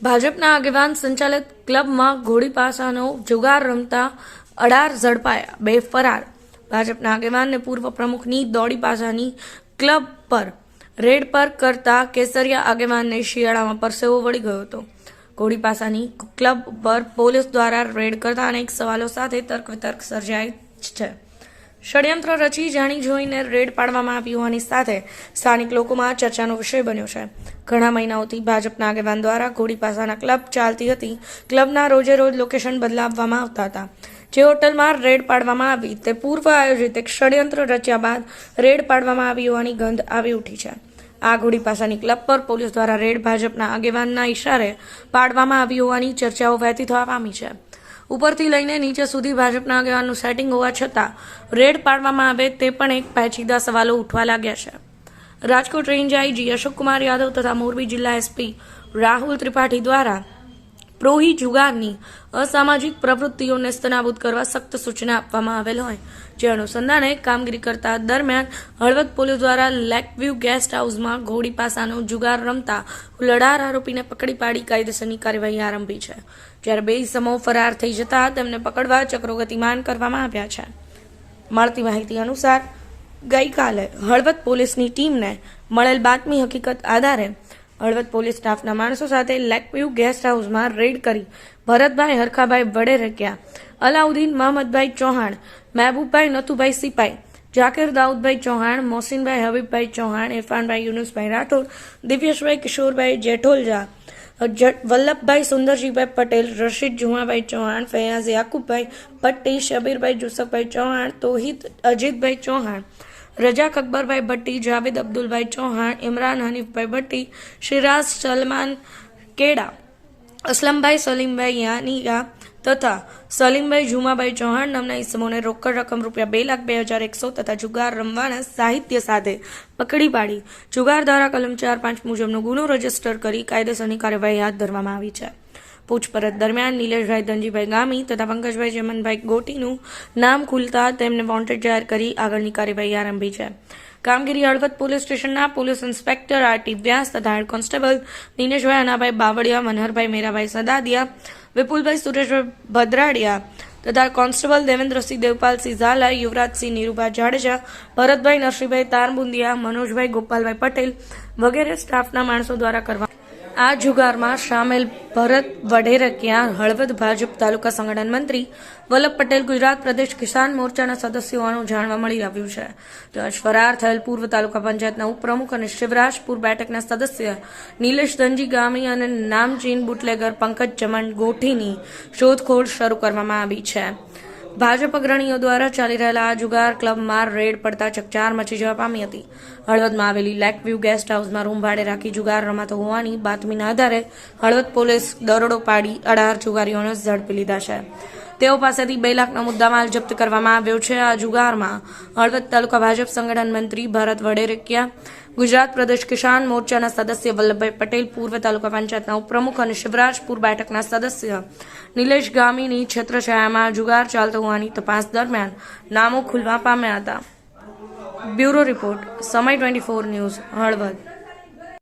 ભાજપના આગેવાન સંચાલિત ક્લબમાં ઘોડી પાસાનો જુગાર રમતા 18 ઝડપાયા, 2 ફરાર. ભાજપના આગેવાનને પૂર્વ પ્રમુખની દોડી પાસાની ક્લબ પર રેડ પર કરતા કેસરિયા આગેવાનને શિયાળામાં પરસેવો વળી ગયો હતો. ઘોડી પાસાની ક્લબ પર પોલીસ દ્વારા રેડ કરતા અનેક સવાલો સાથે તર્ક વિતર્ક સર્જાય છે. ષડયંત્ર રચી જાણી જોઈને રેડ પાડવામાં આવી હોવાની સાથે સ્થાનિક લોકોમાં ચર્ચાનો વિષય બન્યો છે. ઘણા મહિનાઓથી ભાજપના આગેવાન દ્વારા ઘોડી પાસાના ક્લબ ચાલતી હતી. ક્લબના રોજે રોજ લોકેશન બદલાવવામાં આવતા હતા. જે હોટલમાં રેડ પાડવામાં આવી તે પૂર્વ આયોજિત એક ષડયંત્ર રચ્યા બાદ રેડ પાડવામાં આવી હોવાની ગંધ આવી ઉઠી છે. આ ઘોડી પાસાની ક્લબ પર પોલીસ દ્વારા રેડ ભાજપના આગેવાનના ઇશારે પાડવામાં આવી હોવાની ચર્ચાઓ વહેતી થવા પામી છે. ઉપરથી લઈને નીચે સુધી ભાજપના આગેવાનનું સેટિંગ હોવા છતાં રેડ પાડવામાં આવે તે પણ એક પેચીદા સવાલો ઉઠવા લાગ્યા છે. રાજકોટ રેન્જ આઈજી અશોક કુમાર યાદવ તથા મોરબી જિલ્લા એસપી રાહુલ ત્રિપાઠી દ્વારા પ્રોહી જુગારની અસામાજિક પ્રવૃત્તિઓને સ્તનાબૂદ કરવા સખ્ત સૂચના આપવામાં આવેલ હોય, જે અનુસંધાને કામગીરી કરતા દરમિયાન હળવદ પોલીસ દ્વારા લેકવ્યુ ગેસ્ટ હાઉસમાં ઘોડી પાસાનો જુગાર રમતા 18 આરોપીને પકડી પાડી કાયદેસરની કાર્યવાહી આરંભી છે. જ્યારે 2 ઇસમો ફરાર થઈ જતા તેમને પકડવા ચક્રો ગતિમાન કરવામાં આવ્યા છે. મળતી માહિતી અનુસાર ગઈકાલે હળવદ પોલીસની ટીમને મળેલ બાતમી હકીકત આધારે હળવદ પોલીસ સ્ટાફના માણસો સાથે લેકવ્યુ ગેસ્ટ હાઉસમાં રેડ કરી ભરતભાઈ હરખાભાઈ વડેરકિયા, અલાઉદ્દીન મહમદભાઈ ચૌહાણ, મહેબૂબભાઈ નથુભાઈ સિપાઈ, જાકીર દાઉદભાઈ ચૌહાણ, મોહસિનભાઈ હબીબભાઈ ચૌહાણ, ઇરફાનભાઈ યુનુસભાઈ રાઠોડ, દિવ્યેશભાઈ કિશોરભાઈ જેઠોલજા, વલ્લભભાઈ સુંદરજીભાઈ પટેલ, રશીદ જુમાભાઈ ચૌહાણ, ફૈયાઝ યાકુબભાઈ ભટ્ટી, શબીરભાઈ જુસફભાઈ ચૌહાણ, તોહિદ અજીતભાઈ ચૌહાણ, રજાક અકબરભાઈ ભટ્ટી, જાવેદ અબ્દુલભાઈ ચૌહાણ, ઇમરાન હનીફભાઈ ભટ્ટી, શિરાઝ સલમાન કેડા, અસલમભાઈ સલીમભાઈ યાનીયા તથા સલીમભાઈ જુમાભાઈ ચૌહાણ નામના ઇસમોને રોકડ રકમ ₹2,02,100 તથા જુગાર રમવાના સાહિત્ય સાથે પકડી પાડી જુગાર ધારા કલમ 4-5 મુજબનો ગુનો રજીસ્ટર કરી કાયદેસરની કાર્યવાહી હાથ ધરવામાં આવી છે. પૂછપરછ દરમિયાન નિલેશભાઈ ધનજીભાઈ ગામી તથા પંકજભાઈ ચમનભાઈ ગોટીનું નામ ખુલતા તેમને વોન્ટેડ જાહેર કરી આગળની કાર્યવાહી આરંભી છે. કામગીરી હળવદ પોલીસ સ્ટેશનના પોલીસ ઇન્સ્પેક્ટર આરટી વ્યાસ તથા હેડ કોન્સ્ટેબલ દિનેશભાઈ અનાભાઈ બાવળિયા, મનહરભાઈ મેરાભાઈ સદાદિયા, વિપુલભાઈ સુરેશભાઈ ભદ્રાડિયા તથા કોન્સ્ટેબલ દેવેન્દ્રસિંહ દેવપાલસિંહ ઝાલા, યુવરાજસિંહ નીરુભા જાડેજા, ભરતભાઈ નરસિંહભાઈ તારબુંદિયા, મનોજભાઈ ગોપાલભાઈ પટેલ વગેરે સ્ટાફના માણસો દ્વારા કરવા આ જુગારમાં સામેલ ભરત વડેરકિયા હળવદ ભાજપ તાલુકા સંગઠન મંત્રી, વલ્લભ પટેલ ગુજરાત પ્રદેશ કિસાન મોરચાના સદસ્ય હોવાનું જાણવા મળી આવ્યું છે. તેમજ ફરાર થયેલ પૂર્વ તાલુકા પંચાયતના ઉપપ્રમુખ અને શિવરાજપુર બેઠકના સદસ્ય નિલેશ ધનજી ગામી અને નામચીન બુટલેગર પંકજ ચમન ગોઠીની શોધખોળ શરૂ કરવામાં આવી છે. ભાજપ અગ્રણીઓ દ્વારા ચાલી રહેલા આ જુગાર ક્લબમાં રેડ પડતા ચકચાર મચી જવા પામી હતી. હળવદમાં આવેલી લેકવ્યુ ગેસ્ટ હાઉસમાં રૂમ ભાડે રાખી જુગાર રમાતો હોવાની બાતમીના આધારે હળવદ પોલીસ દરોડો પાડી 18 જુગારીઓને ઝડપી લીધા છે. તેઓ પાસેથી 2 લાખનો મુદ્દામાલ જપ્ત કરવામાં આવ્યો છે. આ જુગારમાં હળવદ તાલુકા ભાજપ સંગઠન મંત્રી ભરત વડેરકિયા, ગુજરાત પ્રદેશ કિસાન મોરચાના સદસ્ય વલ્લભભાઈ પટેલ, પૂર્વ તાલુકા પંચાયતના ઉપપ્રમુખ અને શિવરાજપુર બેઠકના સદસ્ય નિલેશ ગામીની છત્રછાયામાં જુગાર ચાલતો હોવાની તપાસ દરમિયાન નામો ખુલવા પામ્યા હતા. બ્યુરો રિપોર્ટ, સમય 24 ન્યૂઝ, હળવદ.